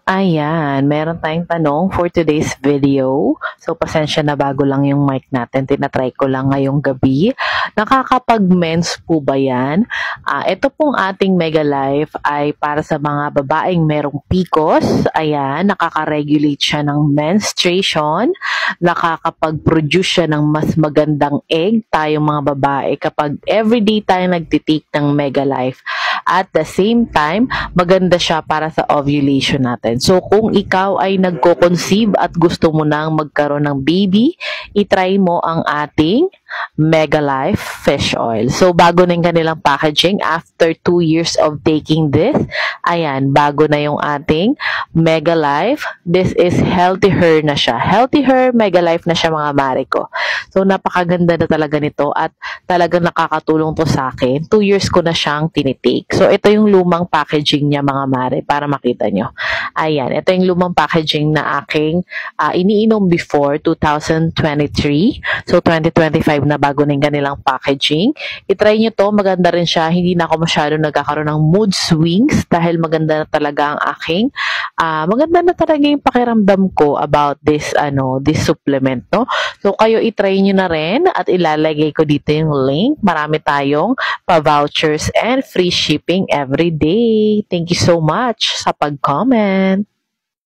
Ayan, meron tayong tanong for today's video. So, pasensya na bago lang yung mic natin. Tinatry ko lang ngayong gabi. Nakakapag-mens po ba yan? Ito pong ating Mega Life ay para sa mga babaeng merong PCOS. Ayan, nakaka-regulate siya ng menstruation. Nakakapag-produce siya ng mas magandang egg tayong mga babae kapag everyday tayo nagtitake ng Mega Life. At the same time, maganda siya para sa ovulation natin. So, kung ikaw ay nagko-conceive at gusto mo nang magkaroon ng baby, itry mo ang ating Mega Life Fish Oil. So, bago na yung kanilang packaging after 2 years of taking this. Ayan, bago na yung ating Mega Life. This is Healthy Her na siya. Healthy Her, Mega Life na siya mga mare ko. So, napakaganda na talaga nito at talagang nakakatulong to sa akin. 2 years ko na siyang tinitake. So, ito yung lumang packaging niya mga mare para makita nyo. Ayan, ito yung lumang packaging na aking iniinom before 2023. So, 2025 na bago na yung kanilang packaging. I-try nyo to, maganda rin siya. Hindi na ako masyado nagkakaroon ng mood swings dahil maganda na talaga ang aking, maganda na talaga yung pakiramdam ko about this, this supplement, no? So, kayo i-try nyo na rin at ilalagay ko dito yung link. Marami tayong pa-vouchers and free shipping every day. Thank you so much sa pag-comment.